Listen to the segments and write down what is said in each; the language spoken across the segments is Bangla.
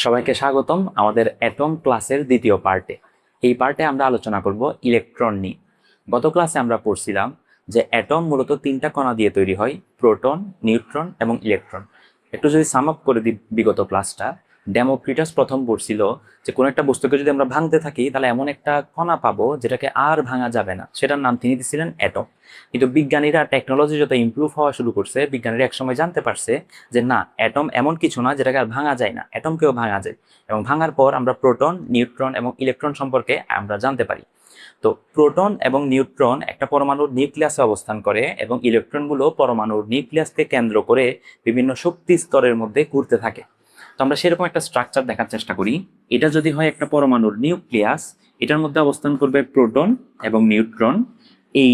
সবাইকে স্বাগতম আমাদের অ্যাটম ক্লাসের দ্বিতীয় পার্টে। এই পার্টে আমরা আলোচনা করব ইলেকট্রন নিয়ে। গত ক্লাসে আমরা পড়ছিলাম যে অ্যাটম মূলত তিনটা কণা দিয়ে তৈরি হয়: প্রোটন, নিউট্রন এবং ইলেকট্রন। একটু যদি সাম আপ করে দিই বিগত ক্লাসটা, ডেমোক্রিটাস প্রথম পড়ছিল যে কোনো একটা বস্তুকে যদি আমরা ভাঙতে থাকি তাহলে এমন একটা কণা পাবো যেটাকে আর ভাঙা যাবে না, সেটার নাম তিনি দিয়েছিলেন অ্যাটম। কিন্তু বিজ্ঞানীরা টেকনোলজি যত ইমপ্রুভ হওয়া শুরু করছে, বিজ্ঞানীরা একসময় জানতে পারছে যে না, অ্যাটম এমন কিছু না যেটাকে আর ভাঙা যায় না, অ্যাটমকেও ভাঙা যায়। এবং ভাঙার পর আমরা প্রোটন, নিউট্রন এবং ইলেকট্রন সম্পর্কে আমরা জানতে পারি। তো প্রোটন এবং নিউট্রন একটা পরমাণুর নিউক্লিয়াসে অবস্থান করে এবং ইলেকট্রনগুলো পরমাণুর নিউক্লিয়াসকে কেন্দ্র করে বিভিন্ন শক্তি স্তরের মধ্যে ঘুরতে থাকে। তো আমরা সেরকম একটা স্ট্রাকচার দেখার চেষ্টা করি। এটা যদি হয় একটা পরমাণুর নিউক্লিয়াস, এটার মধ্যে অবস্থান করবে প্রোটন এবং নিউট্রন। এই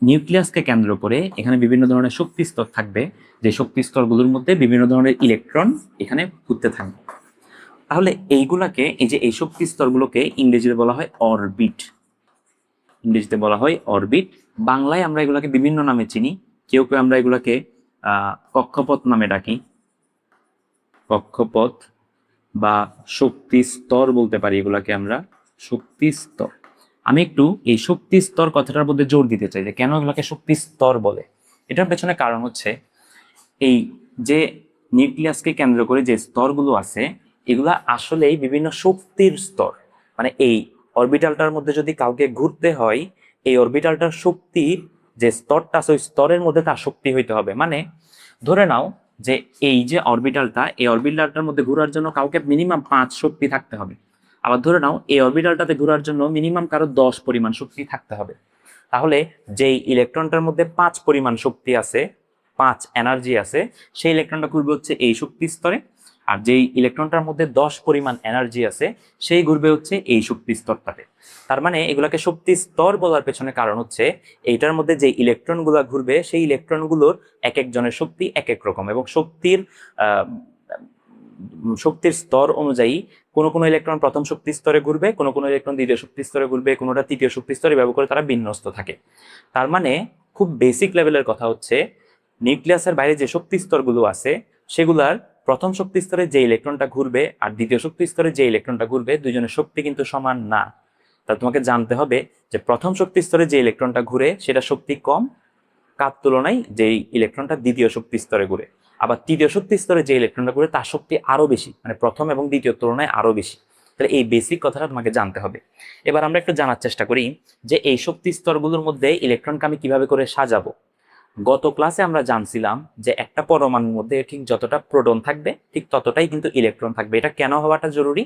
নিউক্লিয়াসকে কেন্দ্র করে এখানে বিভিন্ন ধরনের শক্তি স্তর থাকবে, যে শক্তি স্তরগুলোর মধ্যে বিভিন্ন ধরনের ইলেকট্রন এখানে ঘুরতে থাকবে। তাহলে এইগুলাকে, এই যে এই শক্তি স্তরগুলোকে ইংরেজিতে বলা হয় অরবিট। ইংরেজিতে বলা হয় অরবিট। বাংলায় আমরা এগুলাকে বিভিন্ন নামে চিনি। কেউ কেউ আমরা এগুলাকে কক্ষপথ নামে ডাকি। কক্ষপথ বা শক্তি স্তর বলতে পারি এগুলাকে আমরা, শক্তি স্তর। আমি একটু এই শক্তি স্তর কথাটার মধ্যে জোর দিতে চাই যে কেন এগুলোকে শক্তি স্তর বলে। এটার পেছনে কারণ হচ্ছে এই যে নিউক্লিয়াসকে কেন্দ্র করে যে স্তরগুলো আছে, এগুলা আসলেই বিভিন্ন শক্তির স্তর। মানে এই অরবিটালটার মধ্যে যদি কাউকে ঘুরতে হয়, এই অরবিটালটার শক্তির যে স্তরটা আছে ওই স্তরের মধ্যে তার শক্তি হইতে হবে। মানে ধরে নাও যে এই যে অরবিটালটা, এই অরবিটালটার মধ্যে ঘোরার জন্য কাউকে মিনিমাম 5 শক্তি থাকতে হবে। আবার ধরে নাও এই অরবিটালটাতে ঘোরার জন্য মিনিমাম কারো 10 পরিমাণ শক্তি থাকতে হবে। তাহলে যেই ইলেকট্রনটার মধ্যে 5 পরিমাণ শক্তি আছে, 5 এনার্জি আছে, সেই ইলেকট্রনটা ঘুরবে হচ্ছে এই শক্তি স্তরে। আর যেই ইলেকট্রনটার মধ্যে 10 পরিমাণ এনার্জি আছে, সেই ঘুরবে হচ্ছে এই শক্তি স্তরটাতে। তার মানে এগুলাকে শক্তি স্তর বলার পেছনে কারণ হচ্ছে এইটার মধ্যে যে ইলেকট্রনগুলো ঘুরবে, সেই ইলেকট্রনগুলোর এক একজনের শক্তি এক এক রকম, এবং শক্তির স্তর অনুযায়ী কোনো কোনো ইলেকট্রন প্রথম শক্তি স্তরে ঘুরবে, কোনো কোনো ইলেকট্রন দ্বিতীয় শক্তি স্তরে ঘুরবে, কোনোটা তৃতীয় শক্তি স্তরে, ব্যবহার করে তারা বিন্যস্ত থাকে। তার মানে খুব বেসিক লেভেলের কথা হচ্ছে, নিউক্লিয়াসের বাইরে যে শক্তি স্তরগুলো আছে সেগুলার প্রথম শক্তি স্তরে যে ইলেকট্রনটা ঘুরবে আর দ্বিতীয় শক্তি স্তরে যে ইলেকট্রনটা ঘুরবে, দুইজনের শক্তি কিন্তু সমান না। তা তোমাকে জানতে হবে যে প্রথম শক্তি স্তরে যে ইলেকট্রনটা ঘুরে সেটা শক্তি কম কার তুলনায় যেই ইলেকট্রনটা দ্বিতীয় শক্তি স্তরে ঘুরে। আবার তৃতীয় শক্তি স্তরে যে ইলেকট্রনটা ঘুরে তার শক্তি আরো বেশি, মানে প্রথম এবং দ্বিতীয় তুলনায় আরো বেশি। তাহলে এই বেসিক কথাটা তোমাকে জানতে হবে। এবার আমরা একটু জানার চেষ্টা করি যে এই শক্তি স্তরগুলোর মধ্যে ইলেকট্রনকে আমি কিভাবে করে সাজাবো। গত ক্লাসে আমরা জানছিলাম যে একটা পরমাণুর মধ্যে ঠিক যতটা প্রোটন থাকবে ঠিক ততটাই কিন্তু ইলেকট্রন থাকবে। এটা কেন হওয়াটা জরুরি?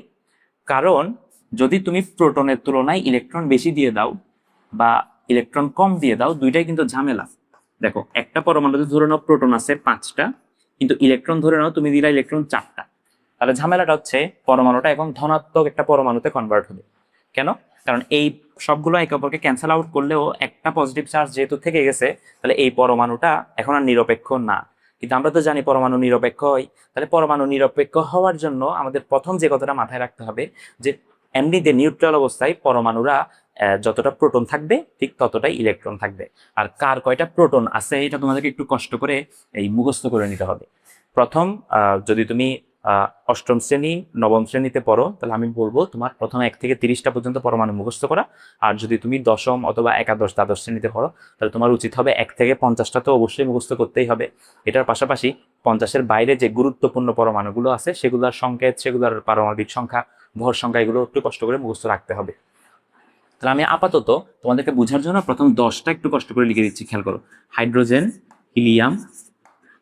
কারণ যদি তুমি প্রোটনের তুলনায় ইলেকট্রন বেশি দিয়ে দাও বা ইলেকট্রন কম দিয়ে দাও, দুইটাই কিন্তু ঝামেলা। দেখো, একটা পরমাণুতে ধরে নাও প্রোটন আছে 5টা, কিন্তু ইলেকট্রন ধরে নাও তুমি দিলা ইলেকট্রন 4টা। তাহলে ঝামেলাটা হচ্ছে পরমাণুটা এখন ধনাত্মক একটা পরমাণুতে কনভার্ট হবে। কেন? কারণ এই সবগুলো একে অপরকে ক্যান্সেল আউট করলেও একটা পজিটিভ চার্জ যেহেতু থেকে গেছে, তাহলে এই পরমাণুটা এখন আর নিরপেক্ষ না। কিন্তু আমরা তো জানি পরমাণু নিরপেক্ষ হয়। তাহলে পরমাণু নিরপেক্ষ হওয়ার জন্য আমাদের প্রথম যে কথাটা মাথায় রাখতে হবে যে এমনিতে নিউট্রাল অবস্থায় পরমাণুরা যতটা প্রোটন থাকবে ঠিক ততটাই ইলেকট্রন থাকবে। আর কার কয়টা প্রোটন আছে এটা তোমাদেরকে একটু কষ্ট করে এই মুখস্থ করে নিতে হবে। প্রথম যদি তুমি অষ্টম শ্রেণী নবম শ্রেণীতে পড়ো, তাহলে আমি বলবো তোমার প্রথম 1 থেকে 30টা পর্যন্ত পরমাণু মুখস্থ করা। আর যদি তুমি দশম অথবা একাদশ দ্বাদশ শ্রেণীতে পড়ো, তাহলে তোমার উচিত হবে 1 থেকে 50টা তো অবশ্যই মুখস্থ করতেই হবে। এটার পাশাপাশি 50-এর বাইরে যে গুরুত্বপূর্ণ পরমাণুগুলো আছে সেগুলোর সংকেত, সেগুলোর পারমাণবিক সংখ্যা, ভর সংখ্যা, এগুলো একটু কষ্ট করে মুখস্থ রাখতে হবে। তাহলে আমি আপাতত তোমাদেরকে বোঝার জন্য প্রথম 10টা একটু কষ্ট করে লিখে দিচ্ছি, খেয়াল করো। হাইড্রোজেন, হিলিয়াম,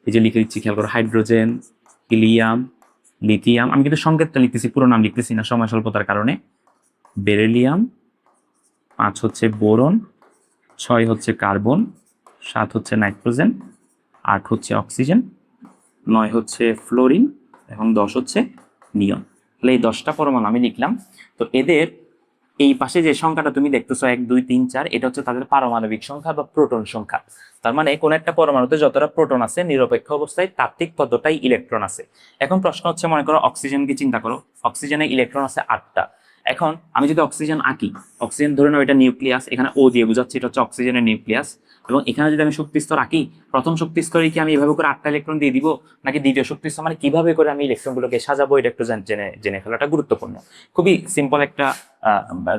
এই যে লিখে দিচ্ছি, খেয়াল করো। Hydrogen, helium, lithium. আমি কিন্তু সংকেতটা লিখতেছি, পুরো নাম লিখতেছি না সময় স্বল্পতার কারণে। বেরিলিয়াম, 5 হচ্ছে বোরন, 6 হচ্ছে কার্বন, 7 হচ্ছে নাইট্রোজেন, 8 হচ্ছে অক্সিজেন, 9 হচ্ছে ফ্লোরিন এবং 10 হচ্ছে নিয়ন। তাহলে এই 10টা পরমাণু আমি লিখলাম। তো এদের এই পাশে যে সংখ্যাটা তুমি দেখতেছো 1 2 3 4, এটা হচ্ছে তাদের পারমাণবিক সংখ্যা বা প্রোটন সংখ্যা। তার মানে কোন একটা পরমাণুতে যতটা প্রোটন আছে নিরপেক্ষ অবস্থায় তার ঠিক ততটাই ইলেকট্রন আছে। এখন প্রশ্ন হচ্ছে, মনে করো অক্সিজেনকে চিন্তা করো। অক্সিজেনে ইলেকট্রন আছে 8টা। এখন আমি যদি অক্সিজেন আঁকি, অক্সিজেন ধরে নাও এটা নিউক্লিয়াস, এখানে ও দিয়ে বুঝাচ্ছি, এটা হচ্ছে অক্সিজেনের নিউক্লিয়াস। এবং এখানে যদি আমি শক্তি স্তর আঁকি, প্রথম শক্তি স্তরে কি আমি এভাবে করে 8টা ইলেকট্রন দিয়ে দিব, নাকি দ্বিতীয় শক্তি স্তর, মানে কিভাবে করে আমি ইলেকট্রনগুলোকে সাজাবো, এটা একটু জেনে জেনে ফেলাটা গুরুত্বপূর্ণ। খুবই সিম্পল একটা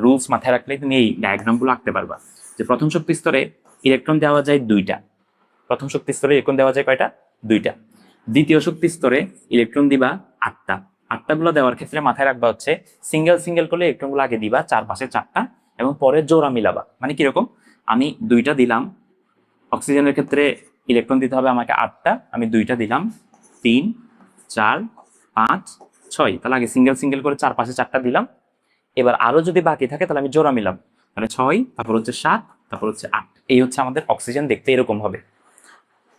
রুলস মাথায় রাখলেই তুমি এই ডায়াগ্রামগুলো আঁকতে পারবা। যে প্রথম শক্তি স্তরে ইলেকট্রন দেওয়া যায় 2টা, প্রথম শক্তি স্তরে ইলেকট্রন দেওয়া যায় কয়টা? 2টা। দ্বিতীয় শক্তি স্তরে ইলেকট্রন দিবা 8টা। 8টা গুলো দেওয়ার ক্ষেত্রে মাথায় রাখবা হচ্ছে সিঙ্গেল সিঙ্গেল করলে ইলেকট্রনগুলো আগে দিবা চারপাশে 4টা, এবং পরে জোড়া মিলাবা। মানে কিরকম, আমি 2টা দিলাম, অক্সিজেনের ক্ষেত্রে ইলেকট্রন দিতে হবে আমাকে 8টা, আমি 2টা দিলাম, 3 4 5 6, তাহলে আগে সিঙ্গেল সিঙ্গেল করে চারপাশে 4টা দিলাম। এবার আরো যদি বাকি থাকে তাহলে আমি জোড়া মিলাম, মানে 6, তারপর হচ্ছে 7, তারপর হচ্ছে 8। এই হচ্ছে আমাদের অক্সিজেন, দেখতে এরকম হবে।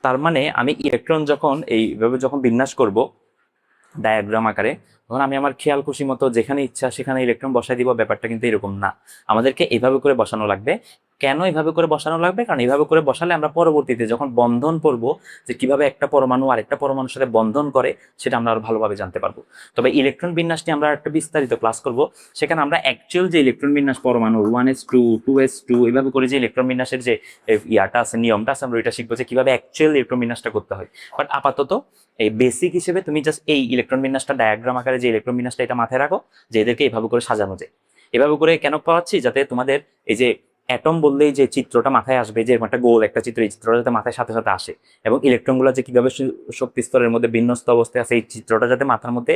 তার মানে আমি ইলেকট্রন যখন এইভাবে যখন বিন্যাস করব ডায়াগ্রাম আকারে, তখন আমি আমার খেয়াল খুশি মতো যেখানে ইচ্ছা সেখানে ইলেকট্রন বসাই দিব, ব্যাপারটা কিন্তু এরকম না। আমাদেরকে এইভাবে করে বসানো লাগবে। কেন এইভাবে করে বসানো লাগবে? কারণ এইভাবে করে বসালে আমরা পরবর্তীতে যখন বন্ধন করব, যে কিভাবে একটা পরমাণু আরেকটা পরমাণুর সাথে বন্ধন করে, সেটা আমরা আরো ভালোভাবে জানতে পারবো। তবে ইলেকট্রন বিন্যাস নিয়ে আমরা একটা বিস্তারিত ক্লাস করব, সেখানে আমরা অ্যাকচুয়াল যে ইলেকট্রন বিন্যাস পরমাণু 1s2 2s2 এইভাবে করে যে ইলেকট্রন বিন্যাসের যে ইয়াটা আছে, নিয়মটা আছে, আমরা ওইটা শিখবো যে কিভাবে অ্যাকচুয়াল ইলেকট্রন বিন্যাসটা করতে হয়। বাট আপাতত এই বেসিক হিসেবে তুমি জাস্ট এই ইলেকট্রন বিন্যাসটা ডায়াগ্রাম আকারে যে ইলেকট্রন বিন্যাসটা, এটা মাথায় রাখো যে এদেরকে এইভাবে করে সাজানো যায়। এভাবে করে কেন পাচ্ছি, যাতে তোমাদের এই যে অ্যাটম বললেই যে চিত্রটা মাথায় আসবে, যে একটা গোল একটা চিত্র, এই চিত্রটা যাতে মাথায় সাথে সাথে আসে, এবং ইলেকট্রনগুলো যে কিভাবে শক্তি স্তরের মধ্যে বিন্যস্ত অবস্থায় আছে, এই চিত্রটা যাতে মাথার মধ্যে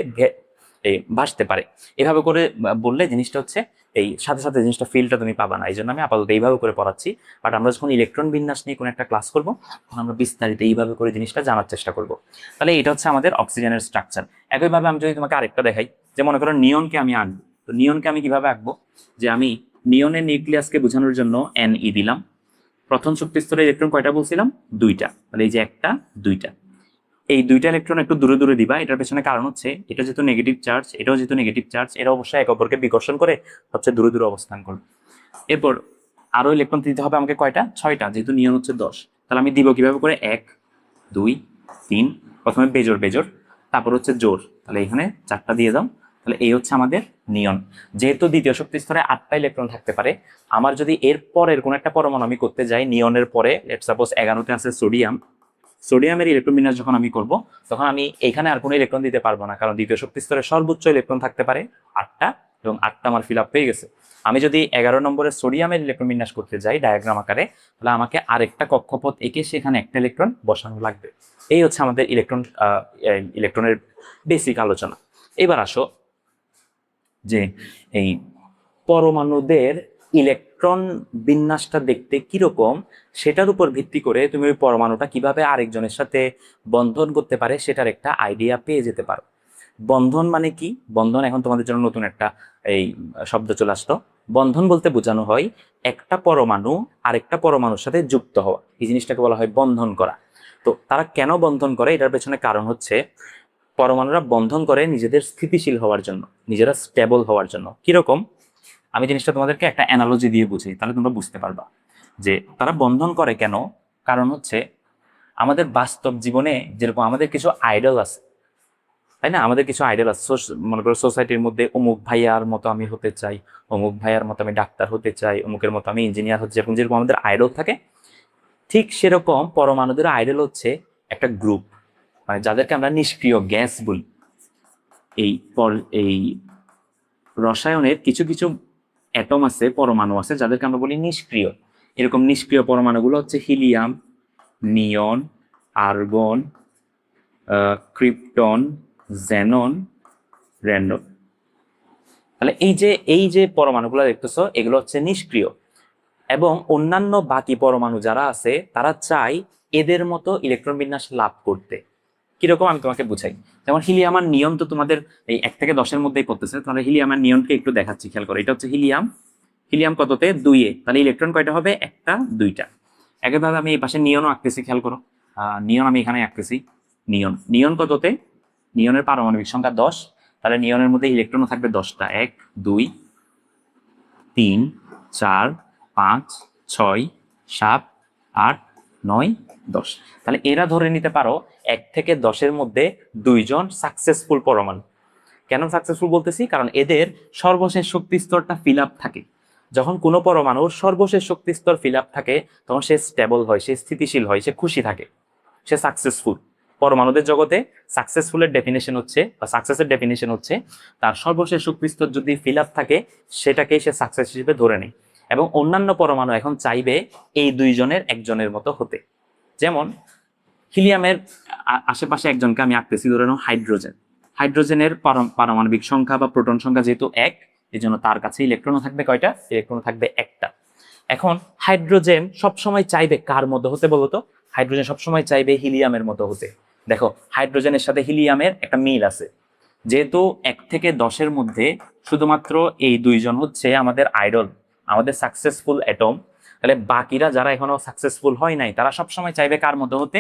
ভাসতে পারে। এভাবে করে বললে জিনিসটা হচ্ছে এই সাথে সাথে জিনিসটা ফিলটা তুমি পাবা না। এই জন্য আমি আপাতত এইভাবে করে পড়াচ্ছি। বাট আমরা যখন ইলেকট্রন বিন্যাস নিয়ে কোনো একটা ক্লাস করবো, তখন আমরা বিস্তারিত এইভাবে করে জিনিসটা জানার চেষ্টা করব। তাহলে এটা হচ্ছে আমাদের অক্সিজেনের স্ট্রাকচার। একইভাবে আমি যদি তোমাকে আরেকটা দেখাই, যে মনে করো নিয়নকে আমি আঁকবো, তো নিয়নকে আমি কিভাবে আঁকবো, যে আমি নিয়নের নিউক্লিয়াসকে বোঝানোর জন্য Ni দিলাম। প্রথম শক্তি স্তরে ইলেকট্রন কয়টা বলছিলাম? 2টা। তাহলে এই যে 1টা 2টা, এই 2টা ইলেকট্রন একটু দূরে দূরে দিবা। এটার পেছনে কারণ হচ্ছে এটা যেহেতু নেগেটিভ চার্জ, এটাও যেহেতু নেগেটিভ চার্জ, এরা অবশ্যই একে অপরকে বিকর্ষণ করে সবচেয়ে দূরে দূরে অবস্থান করবে। এরপর আরো ইলেকট্রন দিতে হবে আমাকে কয়টা? 6টা, যেহেতু নিয়ন হচ্ছে 10। তাহলে আমি দিব কিভাবে করে? 1 2 3, প্রথমে বেজোর বেজোর, তারপর হচ্ছে জোর, তাহলে এখানে 4টা দিয়ে দাও। তাহলে এই হচ্ছে আমাদের নিয়ন। যেহেতু দ্বিতীয় শক্তি স্তরে 8টা ইলেকট্রন থাকতে পারে, আমার যদি এর পরের কোন একটা পরমাণু আমি করতে যাই, নিয়নের পরে লেটস সাপোজ 11তে আছে সোডিয়াম, সোডিয়ামের ইলেকট্রন বিন্যাস যখন আমি করব, তখন আমি এখানে আর কোনো ইলেকট্রন দিতে পারবো না, কারণ দ্বিতীয় শক্তি স্তরে সর্বোচ্চ ইলেকট্রন থাকতে পারে 8টা, এবং 8টা আমার ফিল আপ হয়ে গেছে। আমি যদি 11 নম্বরের সোডিয়ামের ইলেকট্রন বিন্যাস করতে যাই ডায়াগ্রাম আকারে, তাহলে আমাকে আরেকটা কক্ষপথ এঁকে সেখানে একটা ইলেকট্রন বসানো লাগবে। এই হচ্ছে আমাদের ইলেকট্রনের বেসিক আলোচনা। এবার আসো যে এই পরমাণুদের ইলেকট্রন বিন্যাসটা দেখতে কিরকম, সেটার উপর ভিত্তি করে তুমি ওই পরমাণুটা কিভাবে আরেকজনের সাথে বন্ধন করতে পারে সেটার একটা আইডিয়া পেয়ে যেতে পারো। বন্ধন মানে কি? বন্ধন এখন তোমাদের জন্য নতুন একটা এই শব্দ চলে আসতো। বন্ধন বলতে বোঝানো হয় একটা পরমাণু আরেকটা পরমাণুর সাথে যুক্ত হওয়া, এই জিনিসটাকে বলা হয় বন্ধন করা। তো তারা কেন বন্ধন করে, এটার পেছনে কারণ হচ্ছে পরমাণুরা বন্ধন করে নিজেদের স্থিতিশীল হওয়ার জন্য, নিজেরা স্টেবল হওয়ার জন্য। কিরকম, আমি জিনিসটা তোমাদেরকে একটা অ্যানালজি দিয়ে বুঝি, তাহলে তোমরা বুঝতে পারবা যে তারা বন্ধন করে কেন। কারণ হচ্ছে আমাদের বাস্তব জীবনে যেরকম আমাদের কিছু আইডল আছে, তাই না? আমাদের কিছু আইডল আছে, মনে করো সোসাইটির মধ্যে অমুক ভাইয়ার মতো আমি হতে চাই, অমুক ভাইয়ার মতো আমি ডাক্তার হতে চাই, অমুকের মতো আমি ইঞ্জিনিয়ার হতে চাই, এবং যেরকম আমাদের আইডল থাকে, ঠিক সেরকম পরমাণুদের আইডল হচ্ছে একটা গ্রুপ, মানে যাদেরকে আমরা নিষ্ক্রিয় গ্যাস বলি। এই রসায়নের কিছু কিছু অ্যাটম আছে, পরমাণু আছে, যাদেরকে আমরা বলি নিষ্ক্রিয়। এরকম নিষ্ক্রিয় পরমাণুগুলো হচ্ছে হিলিয়াম, নিয়ন, আর্গন, ক্রিপ্টন, জেনন, র্যান্ডন। তাহলে এই যে পরমাণুগুলো দেখতেছো, এগুলো হচ্ছে নিষ্ক্রিয়, এবং অন্যান্য বাকি পরমাণু যারা আছে তারা চায় এদের মতো ইলেকট্রন বিন্যাস লাভ করতে। কিরকম আমি তোমাকে বুঝাই। যেমন হিলিয়াম আর নিয়ন তো তোমাদের এই 1 থেকে 10-এর মধ্যেই পড়তেছে, তাহলে হিলিয়াম আর নিয়নকে একটু দেখাচ্ছি, খেয়াল করো। এটা হচ্ছে হিলিয়াম, হিলিয়াম কততে? 2-এ, তাহলে ইলেকট্রন কয়টা হবে? 1টা 2টা। একইভাবে আমি এই পাশে নিয়নও আঁকতেছি, খেয়াল করো। নিয়ন আমি এখানে আঁকতেছি। নিয়ন নিয়ন কততে? নিয়নের পারমাণবিক সংখ্যা 10, তাহলে নিয়নের মধ্যে ইলেকট্রনও থাকবে 10টা, 1 2 3 4 5 6 7 8 9 10। তাহলে এরা ধরে নিতে পারো 1 থেকে 10-এর মধ্যে 2জন সাকসেসফুল পরমাণু। কেন সাকসেসফুল বলতেছি? কারণ এদের সর্বশেষ শক্তি স্তরটা ফিল আপ থাকে। যখন কোনো পরমাণুর সর্বশেষ শক্তি স্তর ফিল আপ থাকে তখন সে স্টেবল হয়, সে স্থিতিশীল হয়, সে খুশি থাকে, সে সাকসেসফুল। পরমাণুদের জগতে সাকসেসফুলের ডেফিনেশন হচ্ছে বা সাকসেসের ডেফিনেশন হচ্ছে তার সর্বশেষ শক্তি স্তর যদি ফিল আপ থাকে সেটাকেই সে সাকসেস হিসেবে ধরে নেয়। এবং অন্যান্য পরমাণু এখন চাইবে এই দুইজনের একজনের মতো হতে। যেমন হিলিয়ামের আশেপাশে একজনকে আমি আঁকতেছি, ধরে নাও হাইড্রোজেন। হাইড্রোজেনের পারমাণবিক সংখ্যা বা প্রোটন সংখ্যা যেহেতু এক, এই জন্য তার কাছে ইলেকট্রনও থাকবে কয়টা? ইলেকট্রন থাকবে একটা। এখন হাইড্রোজেন সবসময় চাইবে কার মতো হতে বলতো? হাইড্রোজেন সবসময় চাইবে হিলিয়ামের মতো হতে। দেখো হাইড্রোজেনের সাথে হিলিয়ামের একটা মিল আছে, যেহেতু 1 থেকে 10-এর মধ্যে শুধুমাত্র এই দুইজন হচ্ছে আমাদের আইডল, আমাদের সাকসেসফুল অ্যাটম, তাহলে বাকিরা যারা এখনো সাকসেসফুল হয় নাই তারা সবসময় চাইবে কার মতো হতে?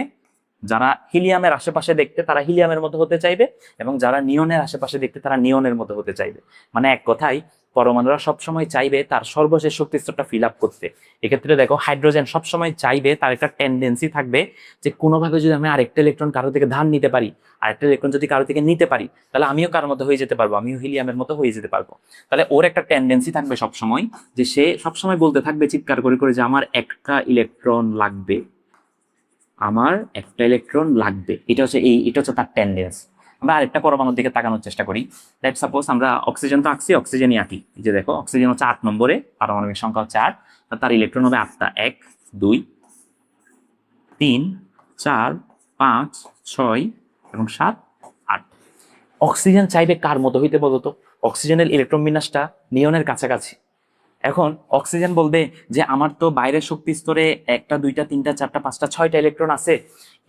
যারা হিলিয়ামের আশেপাশে দেখতে তারা হিলিয়ামের মতো হতে চাইবে, এবং যারা নিয়নের আশেপাশে দেখতে তারা নিয়নের মতো হতে চাইবে। মানে এক কথায় পরমাণুরা সবসময় চাইবে তার সর্বশেষ শক্তি স্তরটা ফিল আপ করতে। এক্ষেত্রে দেখো হাইড্রোজেন সবসময় চাইবে, তার একটা টেন্ডেন্সি থাকবে যে কোনোভাবে যদি আমি আরেকটা ইলেকট্রন কারো থেকে ধার নিতে পারি, আরেকটা ইলেকট্রন যদি কারো থেকে নিতে পারি, তাহলে আমিও কার মতো হয়ে যেতে পারবো, আমিও হিলিয়ামের মতো হয়ে যেতে পারবো। তাহলে ওর একটা টেন্ডেন্সি থাকবে সবসময়, যে সে সবসময় বলতে থাকবে চিৎকার করে করে যে আমার একটা ইলেকট্রন লাগবে, আমার একটা ইলেকট্রন লাগবে। এটা হচ্ছে তার টেন্ডেন্স। আমরা আরেকটা পরমাণুর দিকে তাকানোর চেষ্টা করি। লেট সাপোজ আমরা অক্সিজেন তো আঁকছি, অক্সিজেনই আঁকি। এই যে দেখো অক্সিজেন হচ্ছে 8 নম্বরে, পারমাণবিক সংখ্যা হচ্ছে 8, তার ইলেকট্রন হবে 8টা, 1 2 3 4 5 6 এবং 7 8। অক্সিজেন চাইবে কার মতো হইতে বলতো? অক্সিজেনের ইলেকট্রন বিন্যাসটা নিয়নের কাছাকাছি। এখন অক্সিজেন বলবে যে আমার তো বাইরের শক্তি স্তরে 1টা 2টা 3টা 4টা 5টা 6টা ইলেকট্রন আছে,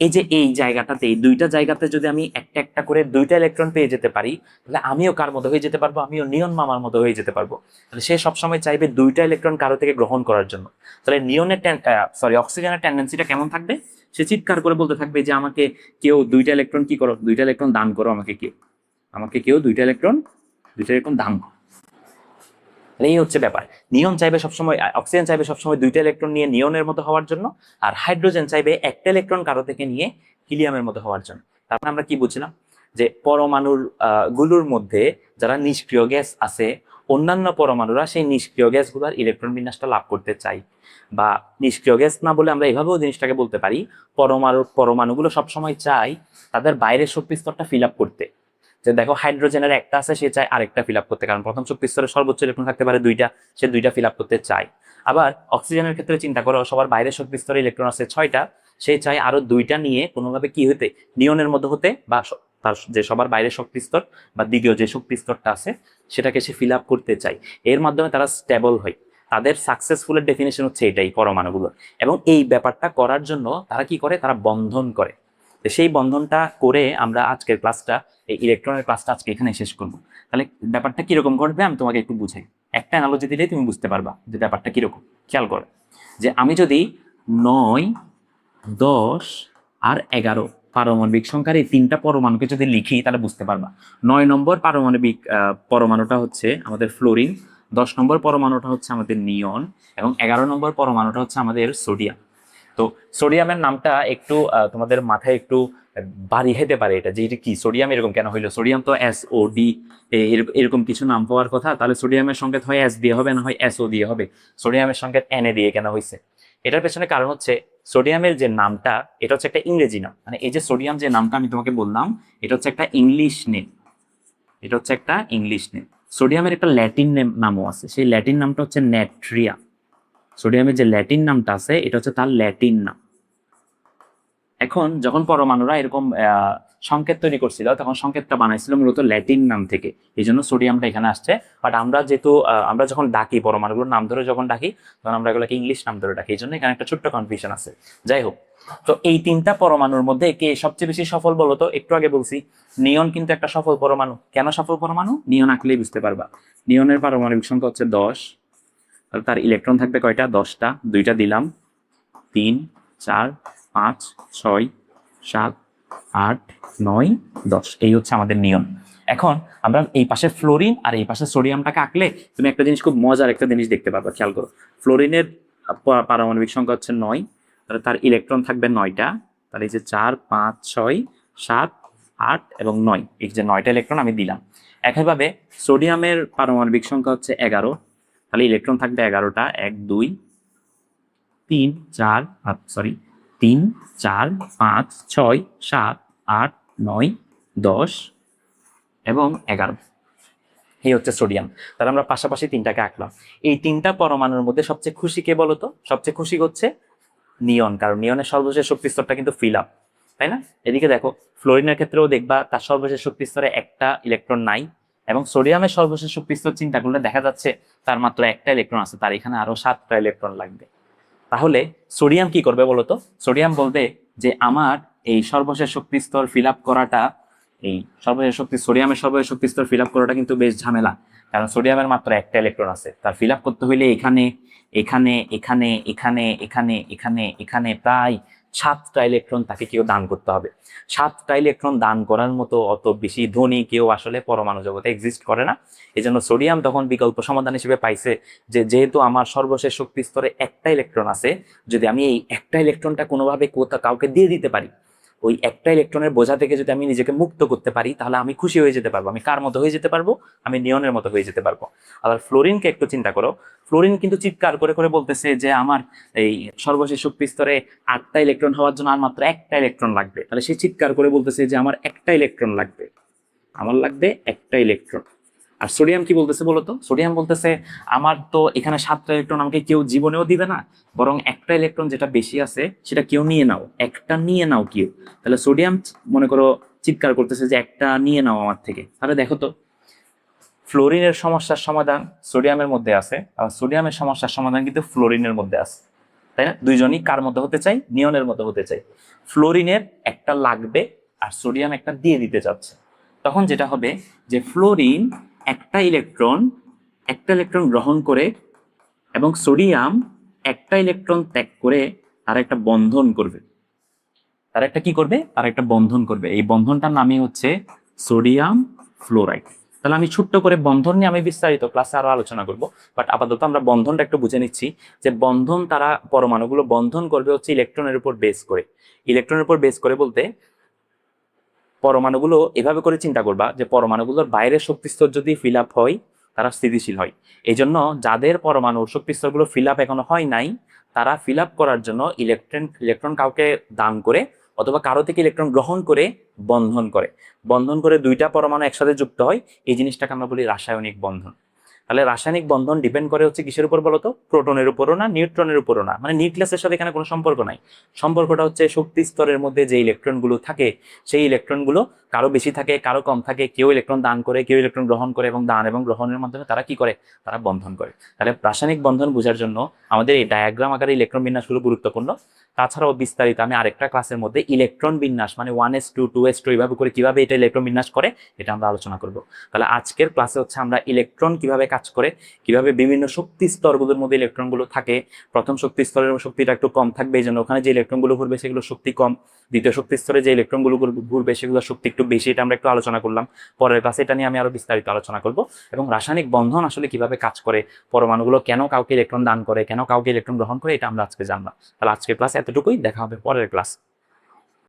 এই যে এই জায়গাটাতে, এই দুইটা জায়গাতে যদি আমি একটা একটা করে 2টা ইলেকট্রন পেয়ে যেতে পারি, তাহলে আমিও কার মতো হয়ে যেতে পারবো? আমিও নিয়ন মামার মতো হয়ে যেতে পারবো। তাহলে সে সবসময় চাইবে 2টা ইলেকট্রন কারো থেকে গ্রহণ করার জন্য। তাহলে অক্সিজেনের টেন্ডেন্সিটা কেমন থাকবে? সে চিৎকার করে বলতে থাকবে যে আমাকে কেউ 2টা ইলেকট্রন কি করো, 2টা ইলেকট্রন দান করো, আমাকে কেউ 2টা ইলেকট্রন দান করো। এই হচ্ছে ব্যাপার। নিয়ন চাইবে সবসময়, অক্সিজেন চাইবে সবসময় 2টা ইলেকট্রন নিয়ে নিয়নের মতো হওয়ার জন্য, আর হাইড্রোজেন চাইবে একটা ইলেকট্রন কারো থেকে নিয়ে হিলিয়ামের মতো হওয়ার জন্য। তারপর আমরা কি বুঝলাম? যে পরমাণুর গুলোর মধ্যে যারা নিষ্ক্রিয় গ্যাস আছে, অন্যান্য পরমাণুরা সেই নিষ্ক্রিয় গ্যাসগুলোর ইলেকট্রন বিন্যাসটা লাভ করতে চাই। বা নিষ্ক্রিয় গ্যাস না বলে আমরা এভাবেও জিনিসটাকে বলতে পারি, পরমাণুগুলো সবসময় চাই তাদের বাইরের শক্তি স্তরটা ফিল আপ করতে। যে দেখো হাইড্রোজেনের একটা আছে, সে চায় আরেকটা ফিল আপ করতে, কারণ প্রথম শক্তি স্তরে সর্বোচ্চ ইলেকট্রন থাকতে পারে 2টা, সে 2টা ফিল আপ করতে চায়। আবার অক্সিজেনের ক্ষেত্রে চিন্তা করো, সবার বাইরের শক্তি স্তরে ইলেকট্রন আছে 6টা, সে চায় আরো 2টা নিয়ে কোনোভাবে কি হতে, নিয়নের মধ্যে হতে, বা তার যে সবার বাইরের শক্তি স্তর বা দ্বিতীয় যে শক্তি স্তরটা আছে সেটাকে সে ফিল আপ করতে চায়। এর মাধ্যমে তারা স্টেবল হয়। তাদের সাকসেসফুলের ডেফিনেশন হচ্ছে এটাই পরমাণুগুলো। এবং এই ব্যাপারটা করার জন্য তারা কি করে? তারা বন্ধন করে। তো সেই বন্ধনটা করে আমরা আজকের ক্লাসটা, এই ইলেকট্রনের ক্লাসটা আজকে এখানে শেষ করবো। তাহলে ব্যাপারটা কিরকম ঘটবে আমি তোমাকে একটু বুঝাই। একটা অ্যানালজি দিলেই তুমি বুঝতে পারবা যে ব্যাপারটা কিরকম। খেয়াল করো যে আমি যদি 9 10 আর 11 পারমাণবিক সংখ্যার এই 3টা পরমাণুকে যদি লিখি তাহলে বুঝতে পারবা। 9 নম্বর পারমাণবিক পরমাণুটা হচ্ছে আমাদের ফ্লোরিন, 10 নম্বর পরমাণুটা হচ্ছে আমাদের নিয়ন, এবং 11 নম্বর পরমাণুটা হচ্ছে আমাদের সোডিয়াম। তো সোডিয়ামের নামটা একটু তোমাদের মাথায় একটু বাড়ি হেতে পারে, এটা যে এটা কি সোডিয়াম এরকম কেন হইলো? সোডিয়াম তো SOD এরকম কিছু নাম পাওয়ার কথা, তাহলে সোডিয়ামের সংকেত হয় S দিয়ে হবে, না হয় SO দিয়ে হবে। সোডিয়ামের সংকেত Na দিয়ে কেন হয়েছে? এটার পেছনে কারণ হচ্ছে সোডিয়ামের যে নামটা, এটা হচ্ছে একটা ইংরেজি নাম। মানে এই যে সোডিয়াম যে নামটা আমি তোমাকে বললাম, এটা হচ্ছে একটা ইংলিশ নেম। সোডিয়ামের একটা ল্যাটিন নামও আছে, সেই ল্যাটিন নামটা হচ্ছে ন্যাট্রিয়া। সোডিয়ামের যে ল্যাটিন নামটা আছে এটা হচ্ছে তার ল্যাটিন নাম। এখন যখন পরমাণুরা এরকম সংকেত তৈরি করছিল, তখন সংকেতটা বানাইছিল মূলত ল্যাটিন নাম থেকে, এই জন্য সোডিয়ামটা এখানে আসছে। বাট আমরা যেহেতু আমরা যখন ডাকি পরমাণুগুলোর নাম ধরে যখন ডাকি, তখন আমরা এগুলোকে ইংলিশ নাম ধরে ডাকি, এই জন্য এখানে একটা ছোট্ট কনফিউশন আছে। যাই হোক, তো এই 3টা পরমাণুর মধ্যে কে সবচেয়ে বেশি সফল বলো তো? একটু আগে বলছি নিয়ন কিন্তু একটা সফল পরমাণু। কেন সফল পরমাণু? নিয়ন আঁকলেই বুঝতে পারবা। নিয়নের পারমাণবিক সংখ্যা হচ্ছে 10, তার ইলেকট্রন থাকবে কয়টা? 10টা। 2টা দিলাম, 3 4 5 6 7 8 9 10, এই হচ্ছে আমাদের নিয়ন। এখন আমরা এই পাশে ফ্লোরিন আর এই পাশে সোডিয়ামটাকে আঁকলে তুমি একটা জিনিস, খুব মজার একটা জিনিস দেখতে পাবা। খেয়াল করো, ফ্লোরিনের পারমাণবিক সংখ্যা হচ্ছে 9, তাহলে তার ইলেকট্রন থাকবে 9টা। তাহলে এই যে 4 5 6 7 8 এবং 9, এই যে 9টা ইলেকট্রন আমি দিলাম। একইভাবে সোডিয়ামের পারমাণবিক সংখ্যা হচ্ছে 11, তাহলে ইলেকট্রন থাকবে 11টা, 1 2 3 4 সরি 3 4 5 6 7 8 9 10 এবং 11। এই হচ্ছে সোডিয়াম। তাহলে আমরা পাশাপাশি তিনটাকে আঁকলাম। এই তিনটা পরমাণুর মধ্যে সবচেয়ে খুশি কে বলতো? সবচেয়ে খুশি হচ্ছে নিয়ন, কারণ নিয়নের সর্বশেষ শক্তি স্তরটা কিন্তু ফিল আপ, তাই না? এদিকে দেখো ফ্লোরিনের ক্ষেত্রেও দেখবা তার সর্বশেষ শক্তি স্তরে একটা ইলেকট্রন নাই, এবং সোডিয়ামের সর্বশেষ শক্তি স্তর চিন্তা করলে দেখা যাচ্ছে তার মাত্র একটা ইলেকট্রন আছে, তার এখানে আরো 7টা ইলেকট্রন লাগবে। তাহলে সোডিয়াম কি করবে বলতো? সোডিয়াম বলবে যে আমার এই সর্বশেষ শক্তি স্তর ফিল আপ করাটা, এই সর্বশেষ শক্তি সোডিয়ামের সর্বশেষ শক্তি স্তর ফিল আপ করাটা কিন্তু বেশ ঝামেলা, কারণ সোডিয়ামের মাত্র একটা ইলেকট্রন আছে, তার ফিল আপ করতে হইলে এখানে এখানে এখানে এখানে এখানে এখানে এখানে প্রায় 7টা ইলেকট্রন তাকে কেউ দান করতে হবে। 7টা ইলেকট্রন দান করার মতো অত বেশি ধনী কেউ আসলে পরমাণু জগতে এক্সিস্ট করে না। এই জন্য সোডিয়াম তখন বিকল্প সমাধান হিসেবে পাইছে যে যেহেতু আমার সর্বশেষ শক্তি স্তরে একটা ইলেকট্রন আছে, যদি আমি এই একটা ইলেকট্রনটা কোনোভাবে কাউকে দিয়ে দিতে পারি, ওই একটা ইলেকট্রনের বোঝা থেকে যদি আমি নিজেকে মুক্ত করতে পারি, তাহলে আমি খুশি হয়ে যেতে পারবো। আমি কার মতো হয়ে যেতে পারবো? আমি নিয়নের মতো হয়ে যেতে পারবো। আবার ফ্লোরিনকে একটু চিন্তা করো, ফ্লোরিন কিন্তু চিৎকার করে করে বলতেছে যে আমার এই সর্বশেষ শক্তি স্তরে 8টা ইলেকট্রন হওয়ার জন্য আর মাত্র একটা ইলেকট্রন লাগবে। তাহলে সে চিৎকার করে বলতেছে যে আমার একটা ইলেকট্রন লাগবে, আমার লাগবে একটা ইলেকট্রন। আর সোডিয়াম কি বলতেছে বলতো? সোডিয়াম বলতেছে আমার তো এখানে 7টা ইলেকট্রন আমাকে কেউ জীবনেও দিবে না, বরং একটা ইলেকট্রন যেটা বেশি আছে সেটা কেউ নিয়ে নাও, একটা নিয়ে নাও কেউ। তাহলে সোডিয়াম মনে করো চিৎকার করতেছে যে একটা নিয়ে নাও আমার থেকে। তাহলে দেখো তো ফ্লোরিনের সমস্যার সমাধান সোডিয়ামের মধ্যে আছে, আর সোডিয়ামের সমস্যার সমাধান কিন্তু ফ্লোরিনের মধ্যে আছে, তাই না? দুইজনই কার মতো হতে চাই? নিয়নের মতো হতে চাই। ফ্লোরিনের একটা লাগবে আর সোডিয়াম একটা দিয়ে দিতে চাচ্ছে। তখন যেটা হবে যে ফ্লোরিন একটা ইলেকট্রন গ্রহণ করে, এবং সোডিয়াম একটা ইলেকট্রন ত্যাগ করে তার একটা বন্ধন করবে। তার একটা কি করবে? তার একটা বন্ধন করবে। এই বন্ধনটার নামই হচ্ছে সোডিয়াম ফ্লোরাইড। তাহলে আমি ছোট্ট করে বন্ধন নিয়ে আমি বিস্তারিত ক্লাসে আরো আলোচনা করব, বাট আপাতত আমরা বন্ধনটা একটু বুঝে নিচ্ছি যে বন্ধন, তারা পরমাণুগুলো বন্ধন করবে হচ্ছে ইলেকট্রনের উপর বেস করে। ইলেকট্রনের উপর বেস করে বলতে পরমাণুগুলো এভাবে করে চিন্তা করবা যে পরমাণুগুলোর বাইরের শক্তিস্তর যদি ফিল আপ হয় তারা স্থিতিশীল হয়। এই জন্য যাদের পরমাণুর শক্তিস্তরগুলো ফিল আপ এখনো হয় নাই, তারা ফিল আপ করার জন্য ইলেকট্রন কাউকে দান করে অথবা কারো থেকে ইলেকট্রন গ্রহণ করে বন্ধন করে। বন্ধন করে দুইটা পরমাণু একসাথে যুক্ত হয়, এই জিনিসটাকে আমরা বলি রাসায়নিক বন্ধন। তাহলে রাসায়নিক বন্ধন ডিপেন্ড করে হচ্ছে কিসের উপর বলতো? প্রোটনের উপরও না, নিউট্রনের উপরও না, মানে নিউক্লিয়াসের সাথে এখানে কোনো সম্পর্ক নাই। সম্পর্কটা হচ্ছে শক্তি স্তরের মধ্যে যে ইলেকট্রনগুলো থাকে, সেই ইলেকট্রনগুলো কারো বেশি থাকে কারো কম থাকে, কেউ ইলেকট্রন দান করে কেউ ইলেকট্রন গ্রহণ করে, এবং দান এবং গ্রহণের মাধ্যমে তারা কি করে? তারা বন্ধন করে। তাহলে রাসায়নিক বন্ধন বোঝার জন্য আমাদের এই ডায়াগ্রাম আকারে ইলেকট্রন বিন্যাসগুলো গুরুত্বপূর্ণ। তাছাড়াও বিস্তারিত আমি আরেকটা ক্লাসের মধ্যে ইলেকট্রন বিন্যাস মানে 1s2 2s2 এইভাবে করে কিভাবে এটা ইলেকট্রন বিন্যাস করে এটা আমরা আলোচনা করব। তাহলে আজকের ক্লাসে হচ্ছে আমরা ইলেকট্রন কিভাবে কাজ করে, কিভাবে বিভিন্ন শক্তি স্তরগুলোর মধ্যে ইলেকট্রনগুলো থাকে। প্রথম শক্তি স্তরের শক্তিটা একটু কম থাকবে, এই জন্য ওখানে যে ইলেকট্রনগুলো ঘুরবে সেগুলো শক্তি কম। দ্বিতীয় শক্তি স্তরে যে ইলেকট্রনগুলো ঘুরবে সেগুলো শক্তি একটু বেশি, এটা আমরা একটু আলোচনা করলাম। পরের ক্লাসে এটা নিয়ে আমি আরো বিস্তারিত আলোচনা করব, এবং রাসায়নিক বন্ধন আসলে কিভাবে কাজ করে, পরমাণুগুলো কেন কাউকে ইলেকট্রন দান করে, কেন কাউকে ইলেকট্রন গ্রহণ করে, এটা আমরা আজকে জানলাম। তাহলে আজকের ক্লাস এতটুকুই, দেখা হবে পরের ক্লাস।